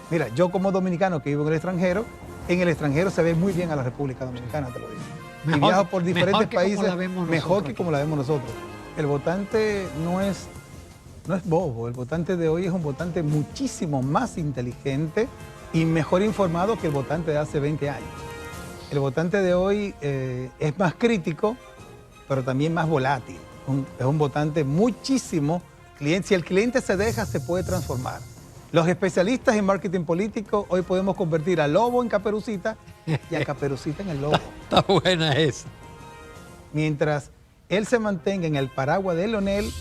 Mira, yo como dominicano que vivo en el extranjero se ve muy bien a la República Dominicana, te lo digo. Y viajo por diferentes países mejor que como la vemos nosotros. El votante no es bobo, el votante de hoy es un votante muchísimo más inteligente y mejor informado que el votante de hace 20 años. El votante de hoy es más crítico, pero también más volátil. Es un votante muchísimo cliente. Si el cliente se deja, se puede transformar. Los especialistas en marketing político, hoy podemos convertir al lobo en Caperucita y a Caperucita en el lobo. Está buena esa. Mientras él se mantenga en el paraguas de Leonel,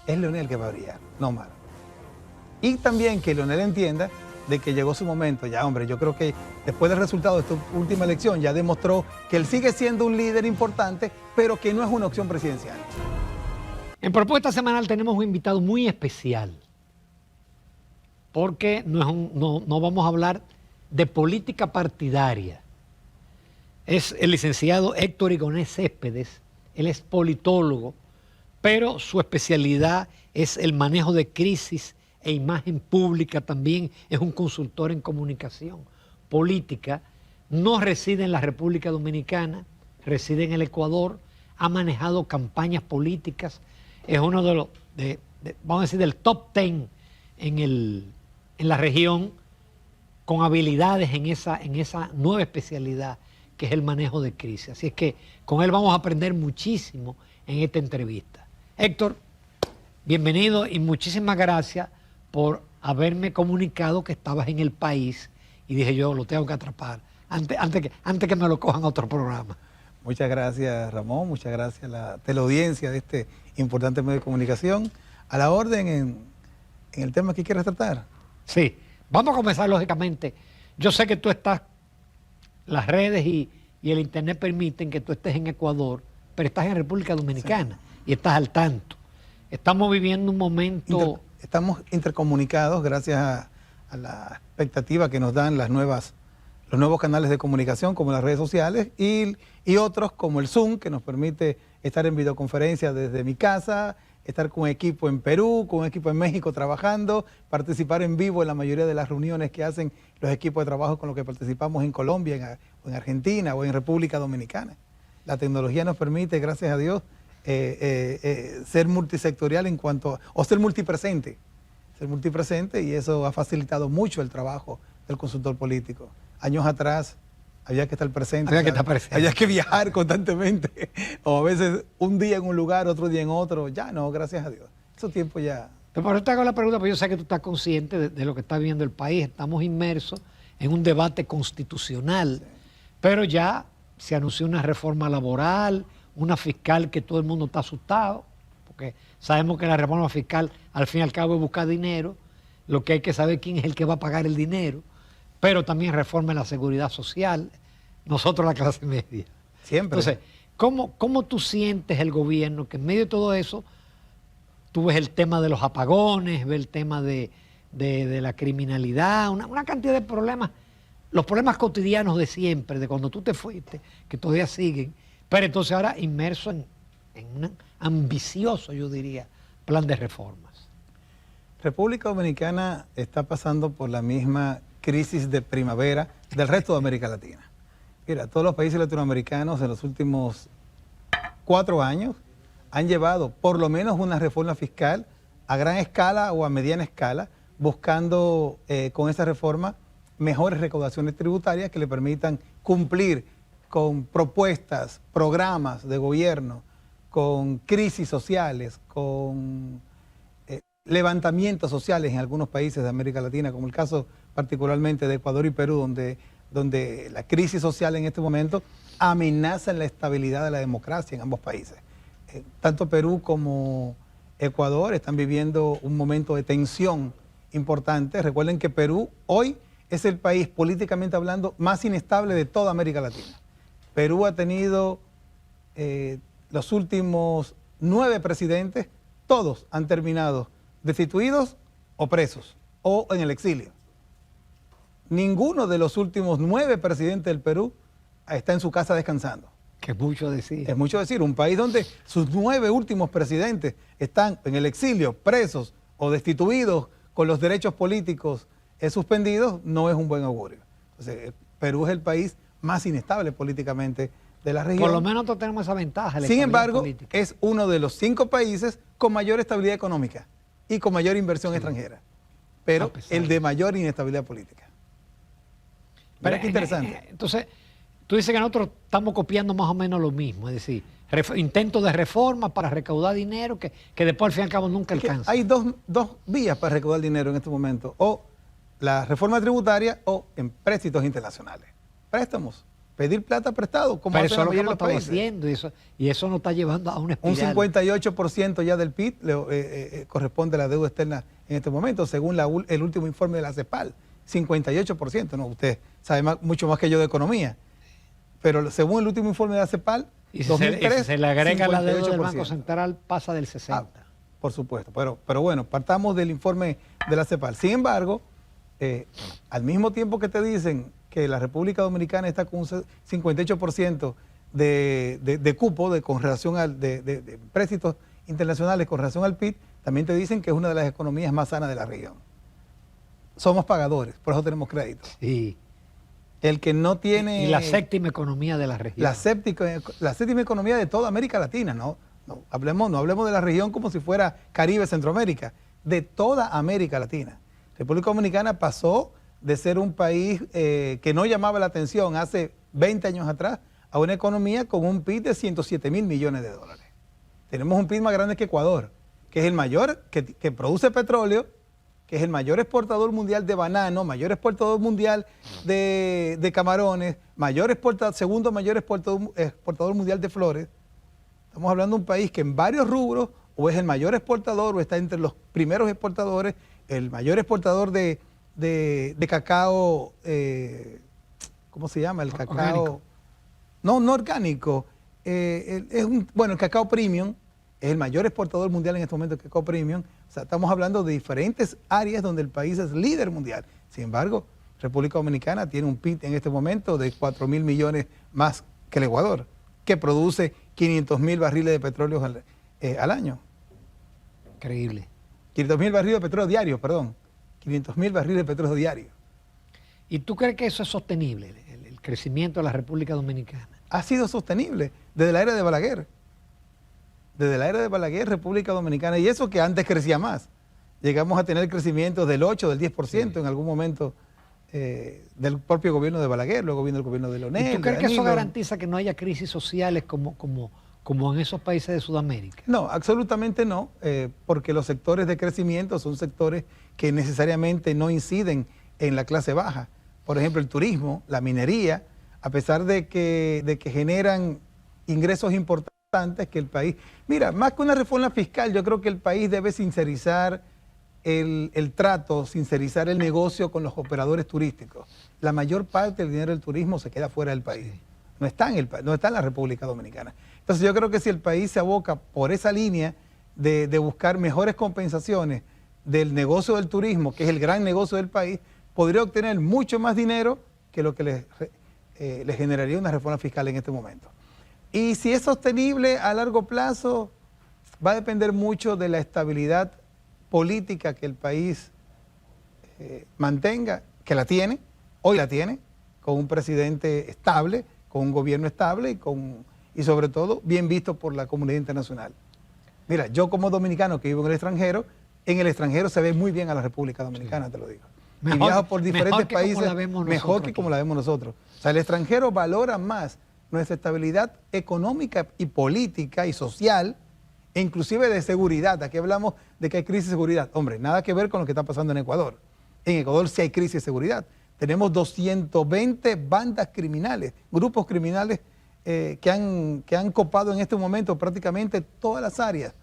es Leonel que va a brillar, no Omar. Y también que Leonel entienda de que llegó su momento. Ya, hombre, yo creo que después del resultado de esta última elección ya demostró que él sigue siendo un líder importante, pero que no es una opción presidencial. En Propuesta Semanal tenemos un invitado muy especial, porque no vamos a hablar de política partidaria. Es el licenciado Héctor Igonés Céspedes. Él es politólogo, pero su especialidad es el manejo de crisis e imagen pública. También es un consultor en comunicación política. No reside en la República Dominicana, reside en el Ecuador, ha manejado campañas políticas, es uno de los, vamos a decir, del top 10 en la región, con habilidades en esa nueva especialidad que es el manejo de crisis. Así es que con él vamos a aprender muchísimo en esta entrevista. Héctor, bienvenido y muchísimas gracias por haberme comunicado que estabas en el país, y dije yo, lo tengo que atrapar antes que me lo cojan a otro programa. Muchas gracias, Ramón, muchas gracias a la teleaudiencia de este importante medio de comunicación. A la orden en el tema que quieres tratar. Sí, vamos a comenzar lógicamente. Yo sé que tú estás, las redes y el internet permiten que tú estés en Ecuador, pero estás en República Dominicana, sí, y estás al tanto. Estamos viviendo un momento... Estamos intercomunicados gracias a la expectativa que nos dan los nuevos canales de comunicación como las redes sociales y otros como el Zoom, que nos permite estar en videoconferencia desde mi casa, estar con equipo en Perú, con equipo en México trabajando, participar en vivo en la mayoría de las reuniones que hacen los equipos de trabajo con los que participamos en Colombia, o en Argentina o en República Dominicana. La tecnología nos permite, gracias a Dios, ser multisectorial o ser multipresente. Ser multipresente, y eso ha facilitado mucho el trabajo del consultor político. Años atrás había que estar presente. Había que viajar constantemente. O a veces un día en un lugar, otro día en otro. Ya no, gracias a Dios. Esos tiempos ya... Pero por eso te hago la pregunta, porque yo sé que tú estás consciente de lo que está viviendo el país. Estamos inmersos en un debate constitucional, sí, pero ya se anunció una reforma laboral, una fiscal que todo el mundo está asustado, porque sabemos que la reforma fiscal al fin y al cabo es buscar dinero. Lo que hay que saber quién es el que va a pagar el dinero. Pero también reforma en la seguridad social, nosotros la clase media. Siempre. Entonces, ¿cómo tú sientes el gobierno que en medio de todo eso, tú ves el tema de los apagones, ves el tema de la criminalidad, una cantidad de problemas, los problemas cotidianos de siempre, de cuando tú te fuiste, que todavía siguen, pero entonces ahora inmerso en un ambicioso, yo diría, plan de reformas? República Dominicana está pasando por la misma crisis de primavera del resto de América Latina. Mira, todos los países latinoamericanos en los últimos 4 años han llevado por lo menos una reforma fiscal a gran escala o a mediana escala, buscando con esa reforma mejores recaudaciones tributarias que le permitan cumplir con propuestas, programas de gobierno, con crisis sociales, con levantamientos sociales en algunos países de América Latina, como el caso particularmente de Ecuador y Perú, donde la crisis social en este momento amenaza la estabilidad de la democracia en ambos países. Tanto Perú como Ecuador están viviendo un momento de tensión importante. Recuerden que Perú hoy es el país, políticamente hablando, más inestable de toda América Latina. Perú ha tenido los últimos 9 presidentes, todos han terminado destituidos o presos o en el exilio. Ninguno de los últimos 9 presidentes del Perú está en su casa descansando. Que es mucho decir. Es mucho decir. Un país donde sus 9 últimos presidentes están en el exilio, presos o destituidos, con los derechos políticos suspendidos, no es un buen augurio. Entonces, Perú es el país más inestable políticamente de la región. Por lo menos nosotros tenemos esa ventaja. Sin embargo, es uno de los 5 países con mayor estabilidad económica y con mayor inversión extranjera, pero el de mayor inestabilidad política. Pero qué interesante. Entonces, tú dices que nosotros estamos copiando más o menos lo mismo, es decir, intentos de reforma para recaudar dinero que después al fin y al cabo nunca alcanza. Hay dos vías para recaudar dinero en este momento, o la reforma tributaria o empréstitos internacionales. Préstamos, pedir plata prestado, como pero hacen eso es lo que la mayoría hemos de estado los países. haciendo y eso nos está llevando a una espiral. Un 58% ya del PIB corresponde a la deuda externa en este momento, según el último informe de la CEPAL. 58%, ¿no? Usted sabe mucho más que yo de economía, pero según el último informe de la CEPAL, y si 2003, se le agrega 58%. la deuda del Banco Central, pasa del 60%. Por supuesto, pero bueno, partamos del informe de la CEPAL. Sin embargo, al mismo tiempo que te dicen que la República Dominicana está con un 58% de cupo con relación de empréstitos internacionales con relación al PIB, también te dicen que es una de las economías más sanas de la región. Somos pagadores, por eso tenemos crédito. Sí. El que no tiene... Y la séptima economía de la región. La séptima economía de toda América Latina, no hablemos de la región como si fuera Caribe, Centroamérica, de toda América Latina. República Dominicana pasó de ser un país que no llamaba la atención hace 20 años atrás a una economía con un PIB de 107.000 millones de dólares. Tenemos un PIB más grande que Ecuador, que es el mayor que produce petróleo, que es el mayor exportador mundial de banano, mayor exportador mundial de camarones, segundo mayor exportador mundial de flores. Estamos hablando de un país que en varios rubros o es el mayor exportador o está entre los primeros exportadores, el mayor exportador de cacao, ¿cómo se llama? El cacao... Orgánico. No orgánico. El cacao premium es el mayor exportador mundial en este momento de cacao premium. O sea, estamos hablando de diferentes áreas donde el país es líder mundial. Sin embargo, República Dominicana tiene un PIB en este momento de 4.000 millones más que el Ecuador, que produce 500.000 barriles de petróleo al año. Increíble. 500.000 barriles de petróleo diarios, perdón. 500.000 barriles de petróleo diarios. ¿Y tú crees que eso es sostenible, el crecimiento de la República Dominicana? Ha sido sostenible desde la era de Balaguer. Desde la era de Balaguer, República Dominicana, y eso que antes crecía más. Llegamos a tener crecimientos del 8, del 10% en algún momento del propio gobierno de Balaguer, luego vino el gobierno de Leonel. ¿Y tú crees que eso garantiza que no haya crisis sociales como en esos países de Sudamérica? No, absolutamente no, porque los sectores de crecimiento son sectores que necesariamente no inciden en la clase baja. Por ejemplo, el turismo, la minería, a pesar de que generan ingresos importantes que el país... Mira, más que una reforma fiscal, yo creo que el país debe sincerizar el trato, sincerizar el negocio con los operadores turísticos. La mayor parte del dinero del turismo se queda fuera del país. No está en la República Dominicana. Entonces yo creo que si el país se aboca por esa línea de buscar mejores compensaciones del negocio del turismo, que es el gran negocio del país, podría obtener mucho más dinero que lo que le generaría una reforma fiscal en este momento. Y si es sostenible a largo plazo, va a depender mucho de la estabilidad política que el país mantenga, que la tiene, hoy la tiene, con un presidente estable, con un gobierno estable y sobre todo bien visto por la comunidad internacional. Mira, yo como dominicano que vivo en el extranjero se ve muy bien a la República Dominicana, te lo digo. Y viajo por diferentes países mejor que como la vemos nosotros. O sea, el extranjero valora más nuestra estabilidad económica y política y social, e inclusive de seguridad. Aquí hablamos de que hay crisis de seguridad. Hombre, nada que ver con lo que está pasando en Ecuador. En Ecuador sí hay crisis de seguridad. Tenemos 220 bandas criminales, grupos criminales que han copado en este momento prácticamente todas las áreas.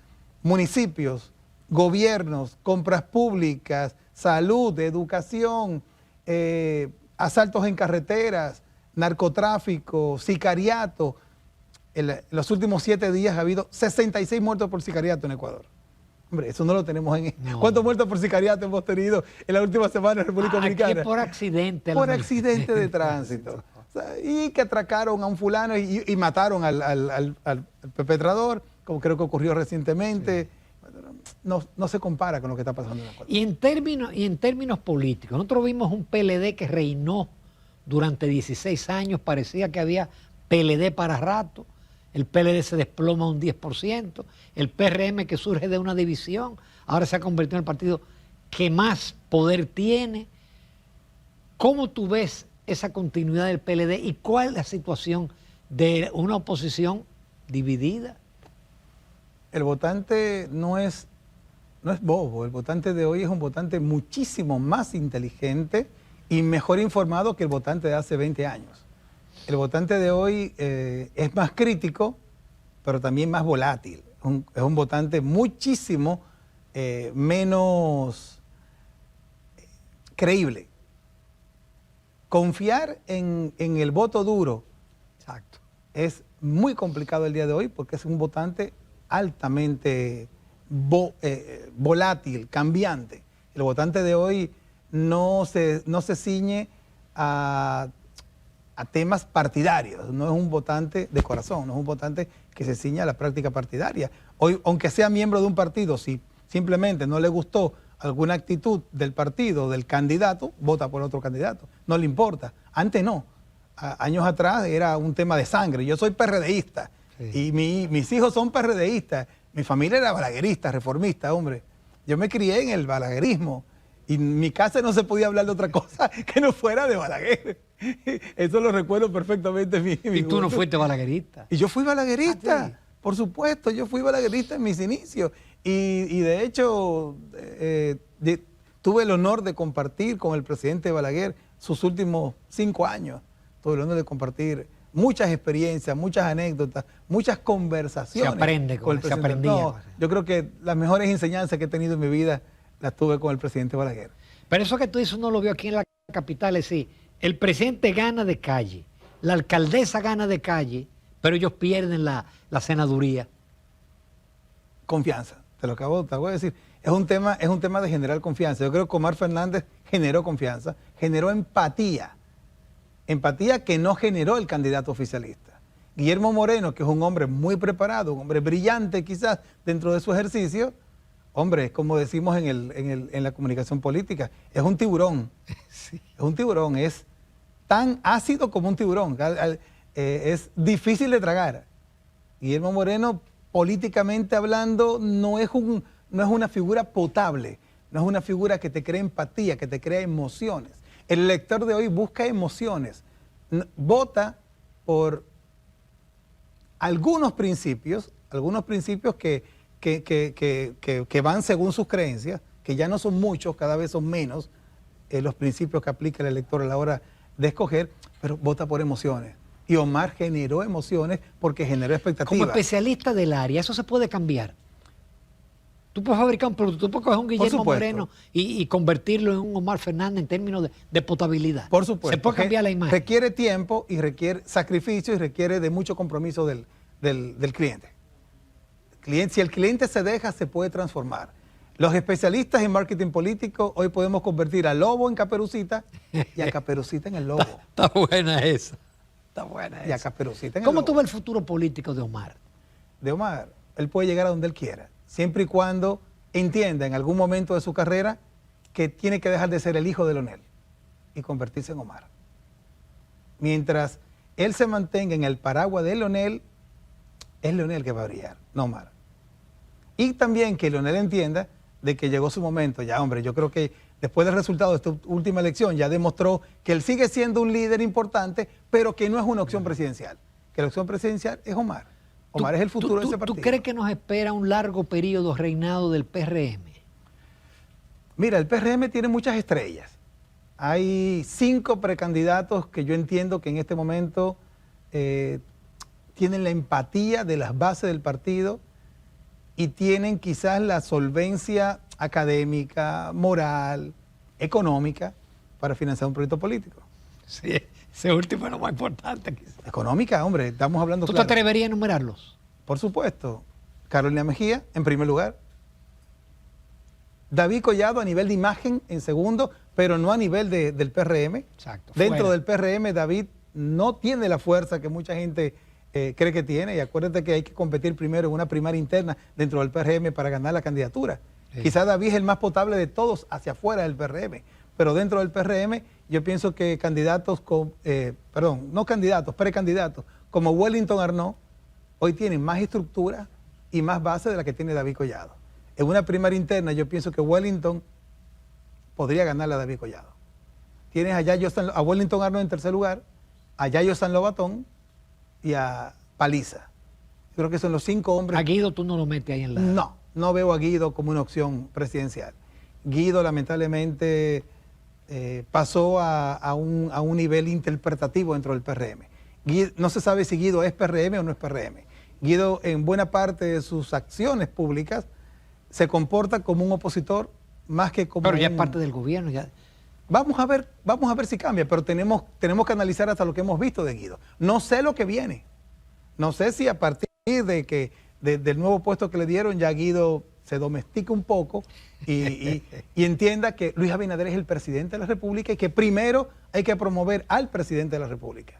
Municipios, gobiernos, compras públicas, salud, educación, asaltos en carreteras, narcotráfico, sicariato. En los últimos 7 días ha habido 66 muertos por sicariato en Ecuador. Hombre, eso no lo tenemos en... No. ¿Cuántos muertos por sicariato hemos tenido en la última semana en República Dominicana? Aquí por accidente. Por accidente de tránsito. O sea, y que atracaron a un fulano y mataron al perpetrador, como creo que ocurrió recientemente. Sí. no se compara con lo que está pasando en Ecuador. Y en términos políticos, nosotros vimos un PLD que reinó durante 16 años, parecía que había PLD para rato, el PLD se desploma un 10%, el PRM que surge de una división, ahora se ha convertido en el partido que más poder tiene. ¿Cómo tú ves esa continuidad del PLD y cuál es la situación de una oposición dividida? El votante no es bobo, el votante de hoy es un votante muchísimo más inteligente y mejor informado que el votante de hace 20 años. El votante de hoy es más crítico, pero también más volátil. Es un votante muchísimo menos creíble. Confiar en el voto duro, Exacto, es muy complicado el día de hoy porque es un votante altamente volátil, cambiante. El votante de hoy no se ciñe a temas partidarios, no es un votante de corazón, no es un votante que se ciña a la práctica partidaria. Hoy, aunque sea miembro de un partido, si simplemente no le gustó alguna actitud del partido, del candidato, vota por otro candidato, no le importa. Antes no, años atrás era un tema de sangre. Yo soy PRDista y mis hijos son PRDistas, mi familia era balaguerista, reformista, hombre. Yo me crié en el balaguerismo y en mi casa no se podía hablar de otra cosa que no fuera de Balaguer. Eso lo recuerdo perfectamente. ¿Y tú no fuiste balaguerista? Y yo fui balaguerista, ¿Ah, sí? por supuesto, yo fui balaguerista en mis inicios. Y de hecho, tuve el honor de compartir con el presidente Balaguer sus últimos 5 años. Tuve el honor de compartir muchas experiencias, muchas anécdotas, muchas conversaciones. Se aprende con el presidente. se aprendía. No, yo creo que las mejores enseñanzas que he tenido en mi vida las tuve con el presidente Balaguer. Pero eso que tú dices uno lo vio aquí en la capital, es decir, el presidente gana de calle, la alcaldesa gana de calle, pero ellos pierden la senaduría. Confianza, te voy a decir. Es un tema de generar confianza. Yo creo que Omar Fernández generó confianza, generó empatía. Empatía que no generó el candidato oficialista. Guillermo Moreno, que es un hombre muy preparado, un hombre brillante quizás dentro de su ejercicio, hombre, como decimos en la comunicación política, es un tiburón. Sí. Es un tiburón, es tan ácido como un tiburón. Es difícil de tragar. Guillermo Moreno, políticamente hablando, no es una figura potable, no es una figura que te crea empatía, que te crea emociones. El elector de hoy busca emociones, vota por algunos principios que van según sus creencias, que ya no son muchos, cada vez son menos los principios que aplica el elector a la hora de escoger, pero vota por emociones. Y Omar generó emociones porque generó expectativas. Como especialista del área, eso se puede cambiar. Tú puedes fabricar un producto, tú puedes coger un Guillermo Moreno y convertirlo en un Omar Fernández en términos de potabilidad. Por supuesto. Se puede cambiar la imagen. Requiere tiempo y requiere sacrificio y requiere de mucho compromiso del cliente. Si el cliente se deja, se puede transformar. Los especialistas en marketing político, hoy podemos convertir al lobo en Caperucita y a Caperucita en el lobo. Está buena esa. Está buena esa. Y a Caperucita en el ¿Cómo lobo. tú ves el futuro político de Omar? De Omar, él puede llegar a donde él quiera, siempre y cuando entienda en algún momento de su carrera que tiene que dejar de ser el hijo de Leonel y convertirse en Omar. Mientras él se mantenga en el paraguas de Leonel, es Leonel que va a brillar, no Omar. Y también que Leonel entienda de que llegó su momento. Ya, hombre, yo creo que después del resultado de esta última elección ya demostró que él sigue siendo un líder importante, pero que no es una opción presidencial. Que la opción presidencial es Omar. Omar es el futuro de ese partido. ¿Tú crees que nos espera un largo periodo reinado del PRM? Mira, el PRM tiene muchas estrellas. Hay 5 precandidatos que yo entiendo que en este momento tienen la empatía de las bases del partido y tienen quizás la solvencia académica, moral, económica para financiar un proyecto político. Sí, ese último es lo más importante. Económica, hombre, estamos hablando ¿Tú claro. te atreverías a enumerarlos? Por supuesto. Carolina Mejía, en primer lugar. David Collado a nivel de imagen, en segundo, pero no a nivel del PRM. Exacto. Dentro fuera. del PRM, David no tiene la fuerza que mucha gente cree que tiene. Y acuérdate que hay que competir primero en una primaria interna dentro del PRM para ganar la candidatura. Sí. Quizá David es el más potable de todos hacia afuera del PRM, pero dentro del PRM yo pienso que candidatos, no candidatos, precandidatos, como Wellington Arnaud, hoy tienen más estructura y más base de la que tiene David Collado. En una primaria interna yo pienso que Wellington podría ganarle a David Collado. Tienes a Wellington Arnaud en tercer lugar, a Yayo San Lobatón y a Paliza. Creo que son los 5 hombres. ¿A Guido tú no lo metes ahí en la...? No veo a Guido como una opción presidencial. Guido lamentablemente pasó a un nivel interpretativo dentro del PRM. No se sabe si Guido es PRM o no es PRM. Guido en buena parte de sus acciones públicas se comporta como un opositor más que como Pero ya es parte del gobierno. Ya. Vamos a ver si cambia, pero tenemos que analizar hasta lo que hemos visto de Guido. No sé lo que viene. No sé si a partir del nuevo puesto que le dieron ya Guido se domestica un poco y entienda que Luis Abinader es el presidente de la República y que primero hay que promover al presidente de la República.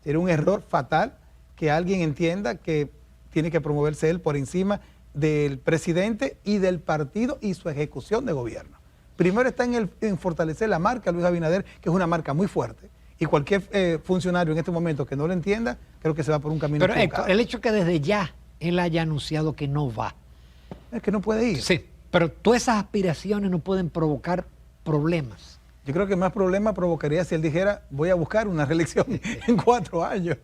Sería un error fatal que alguien entienda que tiene que promoverse él por encima del presidente y del partido y su ejecución de gobierno. Primero está en fortalecer la marca Luis Abinader, que es una marca muy fuerte. Y cualquier funcionario en este momento que no lo entienda, creo que se va por un camino equivocado. Pero el hecho que desde ya él haya anunciado que no va. Es que no puede ir. Sí, pero todas esas aspiraciones no pueden provocar problemas. Yo creo que más problemas provocaría si él dijera, voy a buscar una reelección en 4 años.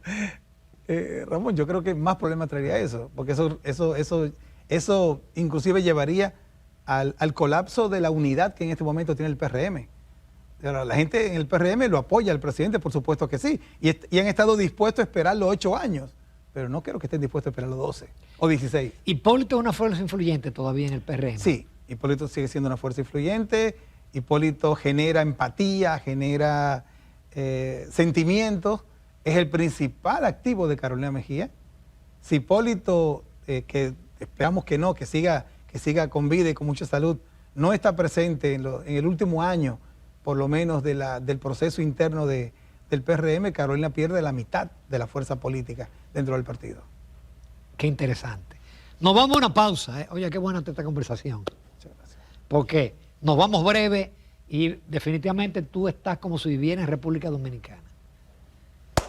Ramón, yo creo que más problemas traería eso, porque eso inclusive llevaría al colapso de la unidad que en este momento tiene el PRM. Pero la gente en el PRM lo apoya al presidente, por supuesto que sí, y han estado dispuestos a esperar los 8 años, pero no creo que estén dispuestos a esperar los 12 o 16. Hipólito es una fuerza influyente todavía en el PRM. Sí, Hipólito sigue siendo una fuerza influyente, Hipólito genera empatía, genera sentimientos, es el principal activo de Carolina Mejía. Si Hipólito, que esperamos que no, que siga con vida y con mucha salud, no está presente en el último año, por lo menos del proceso interno del PRM, Carolina pierde la mitad de la fuerza política dentro del partido. Qué interesante. Nos vamos a una pausa. Oye, qué buena esta conversación. Muchas gracias. Porque nos vamos breve y definitivamente tú estás como si vivieras en República Dominicana.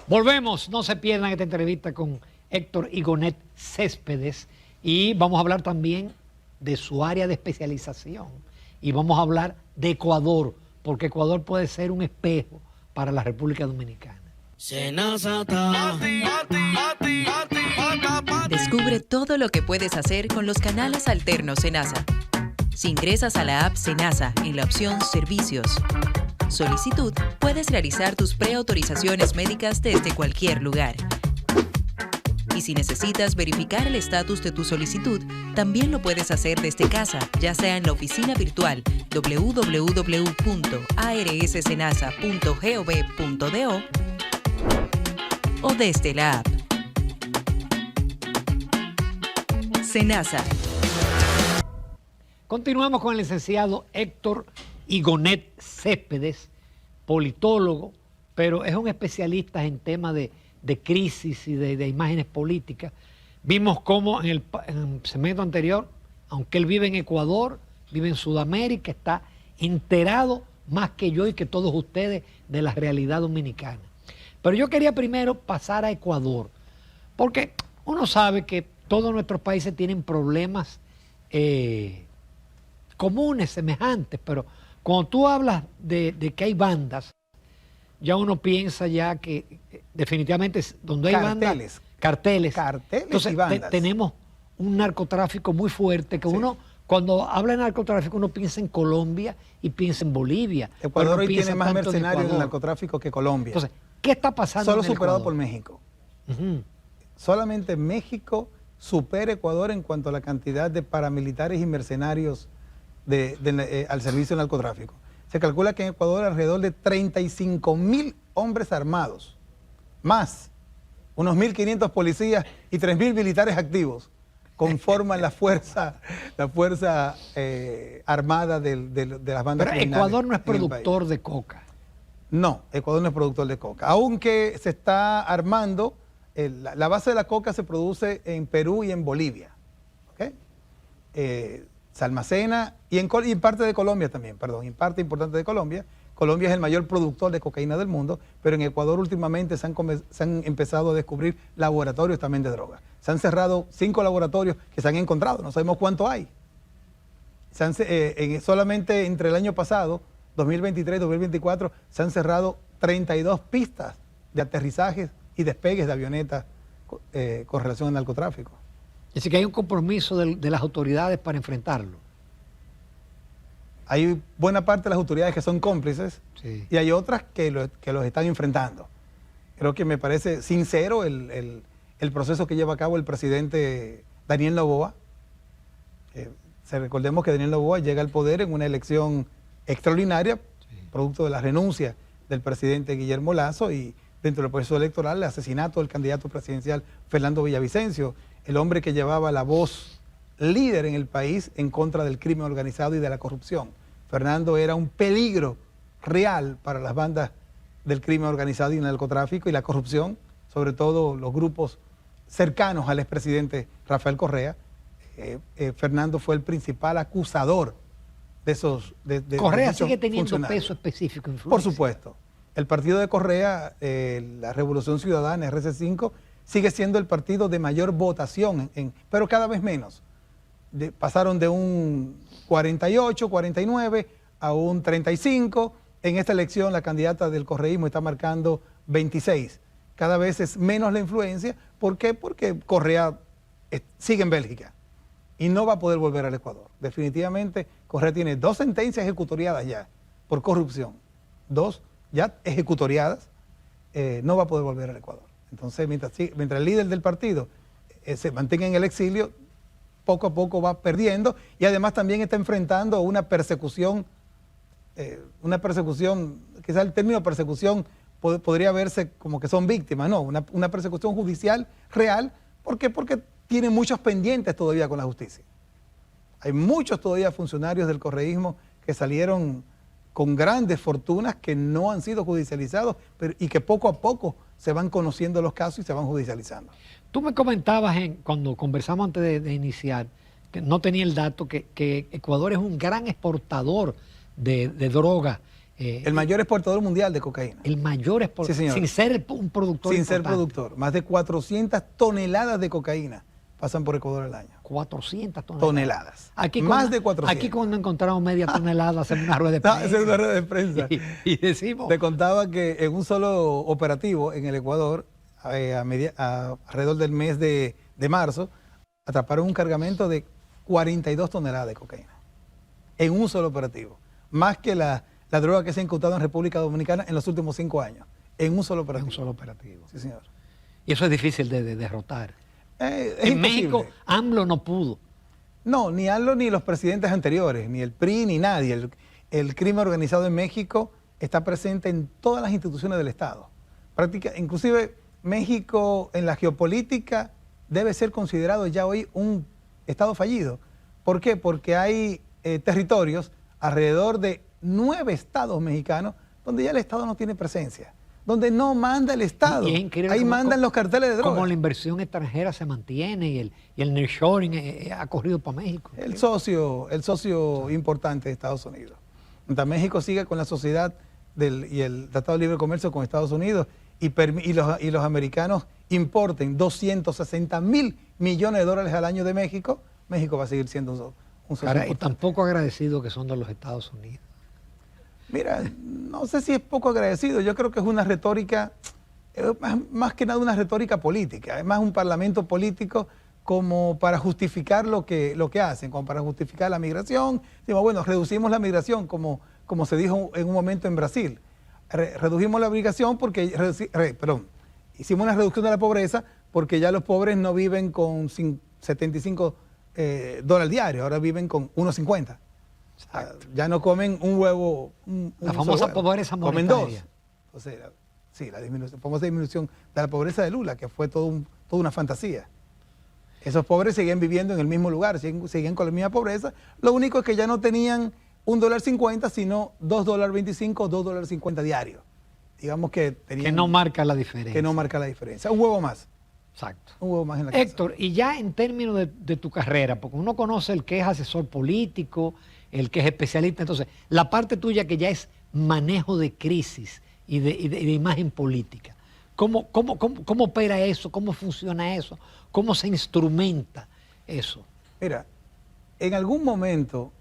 Volvemos, no se pierdan esta entrevista con Héctor Igonet Céspedes y vamos a hablar también de su área de especialización y vamos a hablar de Ecuador, porque Ecuador puede ser un espejo para la República Dominicana. Descubre todo lo que puedes hacer con los canales alternos Senasa. Si ingresas a la app Senasa en la opción Servicios, Solicitud, puedes realizar tus preautorizaciones médicas desde cualquier lugar. Y si necesitas verificar el estatus de tu solicitud, también lo puedes hacer desde casa, ya sea en la oficina virtual www.arssenasa.gov.do o desde la app. Senasa. Continuamos con el licenciado Héctor Igonet Céspedes, politólogo, pero es un especialista en temas de crisis y de imágenes políticas. Vimos cómo en el segmento anterior, aunque él vive en Ecuador, vive en Sudamérica, está enterado más que yo y que todos ustedes de la realidad dominicana. Pero yo quería primero pasar a Ecuador, porque uno sabe que todos nuestros países tienen problemas comunes, semejantes, pero cuando tú hablas de que hay bandas, ya uno piensa ya que definitivamente donde hay bandas, carteles entonces, y bandas. Tenemos un narcotráfico muy fuerte que uno, cuando habla de narcotráfico, uno piensa en Colombia y piensa en Bolivia. Ecuador hoy tiene más mercenarios en el narcotráfico que Colombia. Entonces, ¿qué está pasando? Solo superado por México. Solamente México supera Ecuador en cuanto a la cantidad de paramilitares y mercenarios al servicio del narcotráfico. Se calcula que en Ecuador alrededor de 35.000 hombres armados, más unos 1.500 policías y 3.000 militares activos, conforman la fuerza armada de las bandas criminales. Pero Ecuador no es productor de coca. No, Ecuador no es productor de coca. Aunque se está armando la base de la coca se produce en Perú y en Bolivia. ¿Okay? Se almacena y en parte de Colombia también, perdón, en parte importante de Colombia. Colombia es el mayor productor de cocaína del mundo, pero en Ecuador últimamente se han empezado a descubrir laboratorios también de drogas. Se han cerrado 5 laboratorios que se han encontrado, no sabemos cuánto hay. Solamente entre el año pasado, 2023 y 2024, se han cerrado 32 pistas de aterrizajes y despegues de avionetas con relación al narcotráfico. Es decir, que hay un compromiso de las autoridades para enfrentarlo. Hay buena parte de las autoridades que son cómplices, sí, y hay otras que los están enfrentando. Creo que me parece sincero el proceso que lleva a cabo el presidente Daniel Noboa. Recordemos que Daniel Noboa llega al poder en una elección extraordinaria, sí, producto de la renuncia del presidente Guillermo Lasso, y dentro del proceso electoral el asesinato del candidato presidencial Fernando Villavicencio, el hombre que llevaba la voz líder en el país en contra del crimen organizado y de la corrupción. Fernando era un peligro real para las bandas del crimen organizado y el narcotráfico y la corrupción, sobre todo los grupos cercanos al expresidente Rafael Correa. Fernando fue el principal acusador de esos... Correa sigue teniendo peso específico, influencia. Por supuesto. El partido de Correa, la Revolución Ciudadana, RC5, sigue siendo el partido de mayor votación, pero cada vez menos. Pasaron de un 48, 49 a un 35. En esta elección la candidata del correísmo está marcando 26. Cada vez es menos la influencia. ¿Por qué? Porque Correa sigue en Bélgica y no va a poder volver al Ecuador. Definitivamente Correa tiene 2 sentencias ejecutoriadas ya por corrupción. 2 ya ejecutoriadas. No va a poder volver al Ecuador. Entonces, mientras el líder del partido se mantenga en el exilio, poco a poco va perdiendo, y además también está enfrentando una persecución, quizás el término persecución podría verse como que son víctimas, no, una persecución judicial real. ¿Por qué? Porque tiene muchos pendientes todavía con la justicia. Hay muchos todavía funcionarios del correísmo que salieron con grandes fortunas que no han sido judicializados y que poco a poco se van conociendo los casos y se van judicializando. Tú me comentabas cuando conversamos antes de iniciar, que no tenía el dato, que Ecuador es un gran exportador de droga. El mayor exportador mundial de cocaína. El mayor exportador, sí, sin ser un productor. Sin ser productor. Más de 400 toneladas de cocaína pasan por Ecuador al año. 400 toneladas. Más de 400. Aquí cuando encontramos media tonelada hacemos una rueda de prensa. Hacemos una rueda de prensa. Y decimos... Te contaba que en un solo operativo en el Ecuador, alrededor del mes de marzo, atraparon un cargamento de 42 toneladas de cocaína. En un solo operativo. Más que la droga que se ha incautado en República Dominicana en los últimos 5 años. En un solo operativo. En un solo operativo. Sí, señor. Y eso es difícil de derrotar. En México, AMLO no pudo. No, ni AMLO ni los presidentes anteriores, ni el PRI, ni nadie. El crimen organizado en México está presente en todas las instituciones del Estado. Inclusive México en la geopolítica debe ser considerado ya hoy un Estado fallido. ¿Por qué? Porque hay territorios alrededor de 9 estados mexicanos donde ya el Estado no tiene presencia, donde no manda el Estado. Ahí mandan los carteles de drogas. Como la inversión extranjera se mantiene y el nearshoring ha corrido para México. El socio importante de Estados Unidos. Mientras México sigue con la sociedad y el Tratado de Libre Comercio con Estados Unidos y los americanos importen 260.000 millones de dólares al año de México, México va a seguir siendo un socio importante. Y tampoco agradecido que son de los Estados Unidos. Mira, no sé si es poco agradecido. Yo creo que es una retórica, más que nada una retórica política. Es más un parlamento político como para justificar lo que hacen, como para justificar la migración. Digo, bueno, reducimos la migración, como se dijo en un momento en Brasil. Redujimos la migración porque, hicimos una reducción de la pobreza porque ya los pobres no viven con 75 dólares diarios, ahora viven con 1.50. Ya no comen un huevo. La famosa pobreza monetaria. Comen 2. Entonces, sí, la famosa disminución de la pobreza de Lula, que fue toda una fantasía. Esos pobres seguían viviendo en el mismo lugar, seguían con la misma pobreza. Lo único es que ya no tenían $1.50, sino $2.25 o $2.50 diarios. Digamos que tenían... Que no marca la diferencia. Que no marca la diferencia. Un huevo más. Exacto. Un huevo más en la casa. Héctor, y ya en términos de tu carrera, porque uno conoce el que es asesor político, el que es especialista, entonces, la parte tuya que ya es manejo de crisis y de imagen política. ¿Cómo opera eso? ¿Cómo funciona eso? ¿Cómo se instrumenta eso? Mira, en algún momento,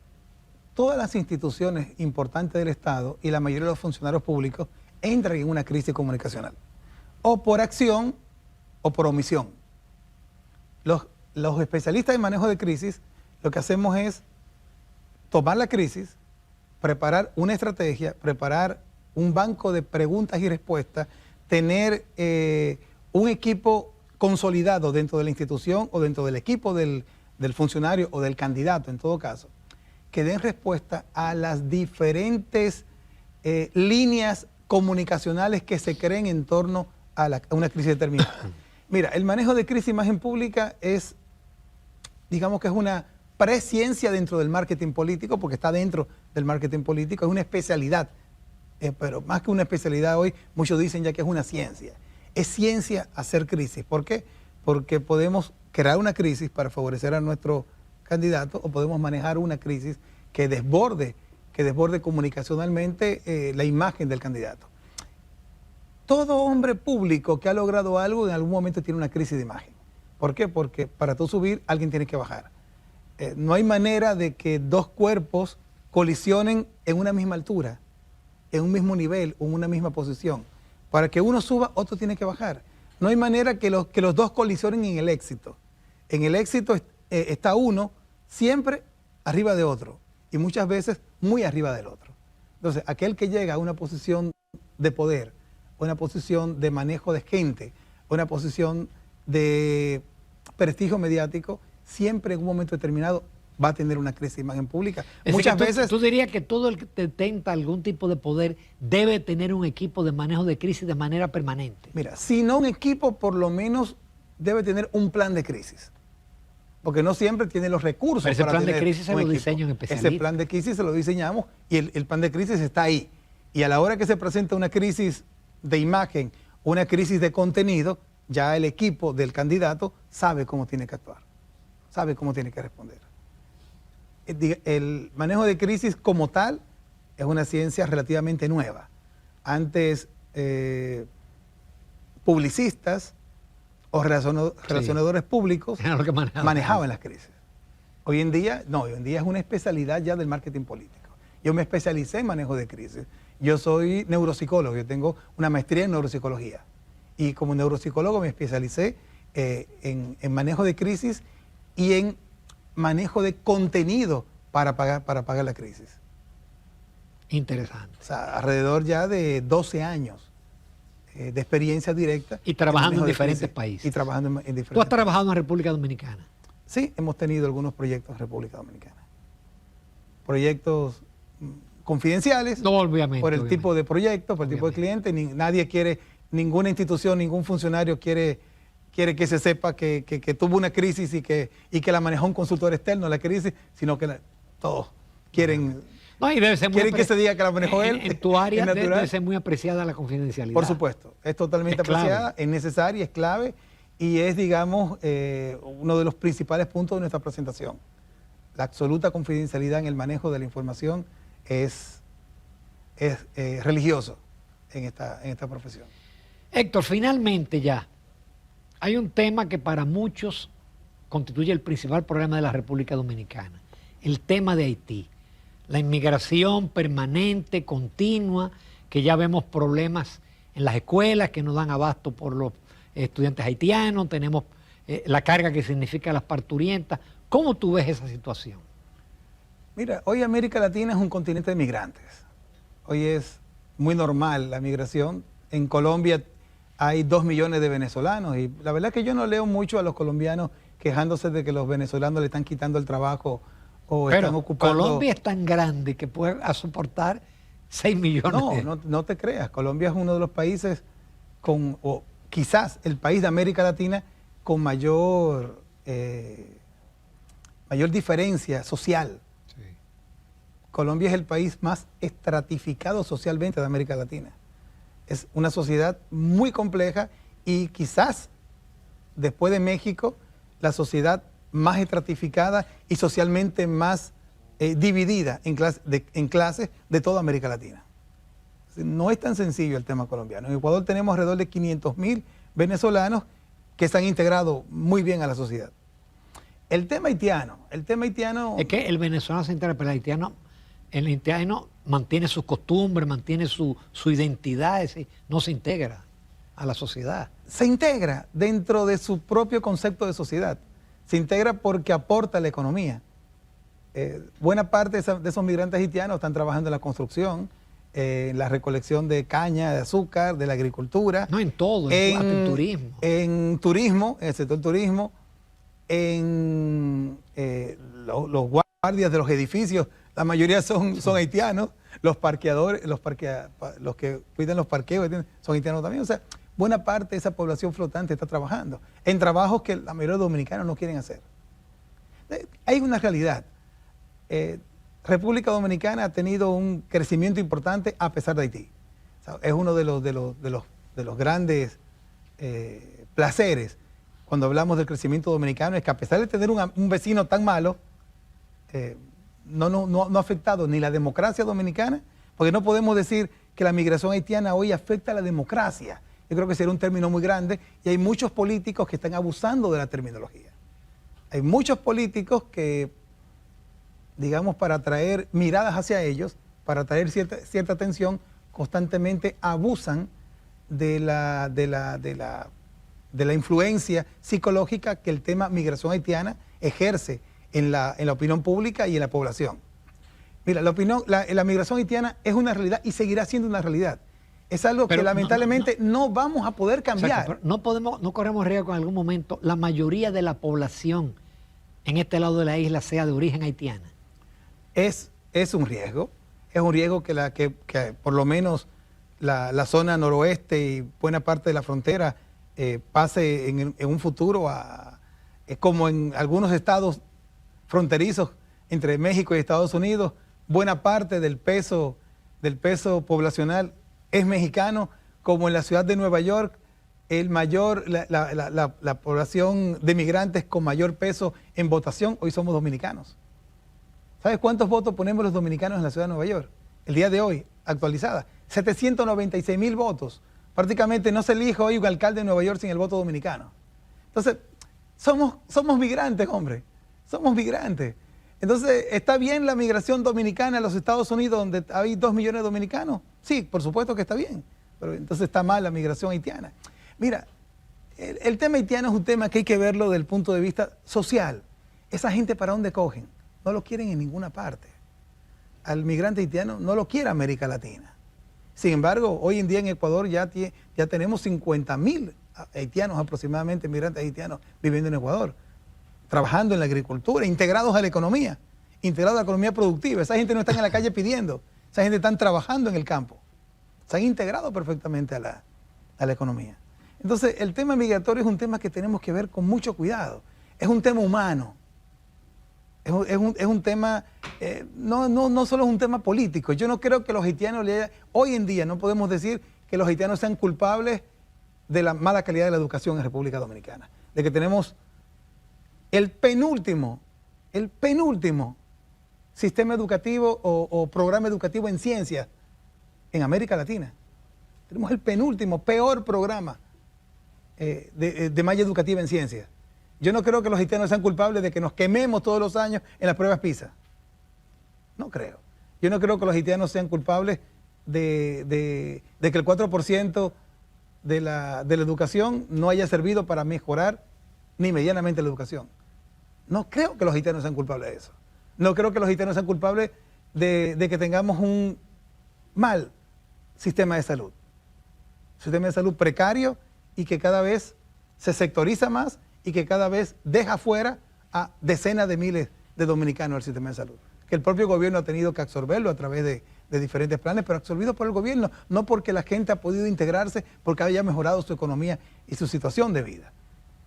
todas las instituciones importantes del Estado y la mayoría de los funcionarios públicos entran en una crisis comunicacional, o por acción o por omisión. Los especialistas en manejo de crisis, lo que hacemos es tomar la crisis, preparar una estrategia, preparar un banco de preguntas y respuestas, tener un equipo consolidado dentro de la institución o dentro del equipo del funcionario o del candidato, en todo caso, que den respuesta a las diferentes líneas comunicacionales que se creen en torno a una crisis determinada. Mira, el manejo de crisis de imagen pública es, digamos que es una presciencia dentro del marketing político, porque está dentro del marketing político, es una especialidad, pero más que una especialidad hoy, muchos dicen ya que es una ciencia. Es ciencia hacer crisis. ¿Por qué? Porque podemos crear una crisis para favorecer a nuestro candidato o podemos manejar una crisis que desborde comunicacionalmente la imagen del candidato. Todo hombre público que ha logrado algo en algún momento tiene una crisis de imagen. ¿Por qué? Porque para tú subir alguien tiene que bajar. No hay manera de que dos cuerpos colisionen en una misma altura, en un mismo nivel o en una misma posición. Para que uno suba, otro tiene que bajar. No hay manera que los dos colisionen en el éxito. En el éxito está uno siempre arriba de otro y muchas veces muy arriba del otro. Entonces, aquel que llega a una posición de poder, una posición de manejo de gente, una posición de prestigio mediático, siempre en un momento determinado va a tener una crisis de imagen pública. Muchas veces... ¿Tú dirías que todo el que detenta algún tipo de poder debe tener un equipo de manejo de crisis de manera permanente? Mira, si no un equipo, por lo menos debe tener un plan de crisis. Porque no siempre tiene los recursos. Pero ese plan de crisis se lo diseñan especialistas. Ese plan de crisis se lo diseñamos y el plan de crisis está ahí. Y a la hora que se presenta una crisis de imagen, una crisis de contenido, ya el equipo del candidato sabe cómo tiene que actuar, sabe cómo tiene que responder. El manejo de crisis como tal es una ciencia relativamente nueva. Antes, publicistas o relacionadores públicos manejaban las crisis. Hoy en día, no, hoy en día es una especialidad ya del marketing político. Yo me especialicé en manejo de crisis. Yo soy neuropsicólogo, yo tengo una maestría en neuropsicología. Y como neuropsicólogo me especialicé en manejo de crisis y en manejo de contenido para pagar la crisis. Interesante. O sea, alrededor ya de 12 años de experiencia directa. Y trabajando en diferentes países. Y trabajando en diferentes ¿Tú has trabajado en República Dominicana? Sí, hemos tenido algunos proyectos en República Dominicana. Proyectos confidenciales, no, obviamente, por el tipo de proyecto, por el tipo de cliente. Nadie quiere, ninguna institución, ningún funcionario quiere que se sepa que tuvo una crisis y que la manejó un consultor externo, la crisis, sino que todos quieren, no, y debe ser muy quieren que se diga que la manejó él. En tu área debe ser muy apreciada la confidencialidad. Por supuesto, es totalmente apreciada, es necesaria, es clave y es, digamos, uno de los principales puntos de nuestra presentación. La absoluta confidencialidad en el manejo de la información es religioso en esta profesión. Héctor, finalmente ya, hay un tema que para muchos constituye el principal problema de la República Dominicana, el tema de Haití. La inmigración permanente, continua, que ya vemos problemas en las escuelas que no dan abasto por los estudiantes haitianos, tenemos la carga que significa las parturientas. ¿Cómo tú ves esa situación? Mira, hoy América Latina es un continente de migrantes. Hoy es muy normal la migración. En Colombia hay 2 millones de venezolanos y la verdad es que yo no leo mucho a los colombianos quejándose de que los venezolanos le están quitando el trabajo o pero están ocupando... Colombia es tan grande que puede soportar 6 millones. No te creas. Colombia es uno de los países o quizás el país de América Latina con mayor diferencia social. Sí. Colombia es el país más estratificado socialmente de América Latina. Es una sociedad muy compleja y quizás después de México, la sociedad más estratificada y socialmente más dividida en clases de toda América Latina. No es tan sencillo el tema colombiano. En Ecuador tenemos alrededor de 500.000 venezolanos que se han integrado muy bien a la sociedad. El tema haitiano. Es que el venezolano se integra, pero el haitiano mantiene sus costumbres, mantiene su identidad, no se integra a la sociedad. Se integra dentro de su propio concepto de sociedad. Se integra porque aporta a la economía. Buena parte de esos migrantes haitianos están trabajando en la construcción, en la recolección de caña, de azúcar, de la agricultura. No, en todo, hasta en turismo. En turismo, en el sector turismo, en los guardias de los edificios, la mayoría son haitianos, los parqueadores, los que cuidan los parqueos son haitianos también. O sea, buena parte de esa población flotante está trabajando en trabajos que la mayoría de los dominicanos no quieren hacer. Hay una realidad. República Dominicana ha tenido un crecimiento importante a pesar de Haití. O sea, es uno de los grandes placeres cuando hablamos del crecimiento dominicano, es que a pesar de tener un vecino tan malo, no ha afectado ni la democracia dominicana, porque no podemos decir que la migración haitiana hoy afecta a la democracia. Yo creo que sería un término muy grande y hay muchos políticos que están abusando de la terminología. Hay muchos políticos que, digamos, para atraer miradas hacia ellos, para atraer cierta atención, constantemente abusan de la influencia psicológica que el tema migración haitiana ejerce en la opinión pública y en la población. Mira, la migración haitiana es una realidad y seguirá siendo una realidad. Es algo que lamentablemente no vamos a poder cambiar. Exacto, no corremos riesgo que en algún momento la mayoría de la población en este lado de la isla sea de origen haitiana. Es un riesgo que por lo menos la zona noroeste y buena parte de la frontera pase en un futuro como en algunos estados fronterizos entre México y Estados Unidos, buena parte del peso poblacional es mexicano, como en la ciudad de Nueva York, la población de migrantes con mayor peso en votación, hoy somos dominicanos. ¿Sabes cuántos votos ponemos los dominicanos en la ciudad de Nueva York? El día de hoy, actualizada, 796,000 votos. Prácticamente no se elige hoy un alcalde de Nueva York sin el voto dominicano. Entonces, somos migrantes, hombre. Somos migrantes. Entonces, ¿está bien la migración dominicana a los Estados Unidos donde hay 2 millones de dominicanos? Sí, por supuesto que está bien. Pero entonces está mal la migración haitiana. Mira, el tema haitiano es un tema que hay que verlo desde el punto de vista social. Esa gente, ¿para dónde cogen? No lo quieren en ninguna parte. Al migrante haitiano no lo quiere América Latina. Sin embargo, hoy en día en Ecuador ya tenemos 50.000 haitianos aproximadamente, migrantes haitianos viviendo en Ecuador, trabajando en la agricultura, integrados a la economía productiva. Esa gente no está en la calle pidiendo, esa gente está trabajando en el campo. Se han integrado perfectamente a la economía. Entonces, el tema migratorio es un tema que tenemos que ver con mucho cuidado. Es un tema humano. Es un tema, no solo es un tema político. Yo no creo que los haitianos, hoy en día no podemos decir que los haitianos sean culpables de la mala calidad de la educación en República Dominicana. De que tenemos el penúltimo sistema educativo o programa educativo en ciencias en América Latina. Tenemos el penúltimo, peor programa de malla educativa en ciencias. Yo no creo que los haitianos sean culpables de que nos quememos todos los años en las pruebas PISA. No creo. Yo no creo que los haitianos sean culpables de que el 4% de la educación no haya servido para mejorar ni medianamente la educación. No creo que los haitianos sean culpables de eso. No creo que los haitianos sean culpables de que tengamos un mal sistema de salud. Sistema de salud precario y que cada vez se sectoriza más y que cada vez deja fuera a decenas de miles de dominicanos del sistema de salud. Que el propio gobierno ha tenido que absorberlo a través de diferentes planes, pero absorbido por el gobierno, no porque la gente ha podido integrarse, porque haya mejorado su economía y su situación de vida.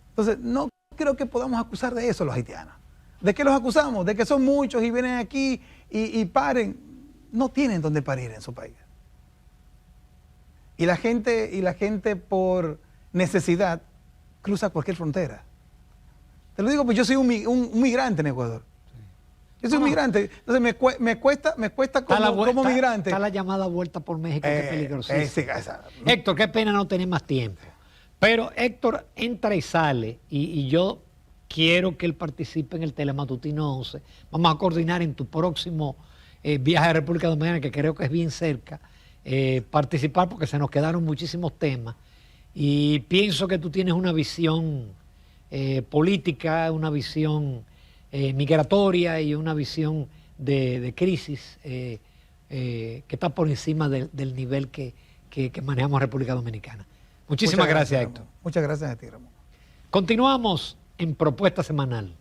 Entonces, no creo que podamos acusar de eso a los haitianos. ¿De qué los acusamos? De que son muchos y vienen aquí y paren. No tienen donde parir en su país. Y la gente por necesidad cruza cualquier frontera. Te lo digo, pues yo soy un migrante en Ecuador. Yo soy un migrante, entonces me cuesta como migrante. Está la llamada vuelta por México, que es peligrosísima. Sí, Héctor, qué pena no tener más tiempo. Pero Héctor entra y sale, y yo quiero que él participe en el Telematutino 11. Vamos a coordinar en tu próximo viaje a República Dominicana, que creo que es bien cerca, participar porque se nos quedaron muchísimos temas. Y pienso que tú tienes una visión política, una visión migratoria y una visión de crisis que está por encima del nivel que manejamos República Dominicana. Muchísimas gracias, Héctor. Muchas gracias a ti, Ramón. Continuamos en Propuesta Semanal.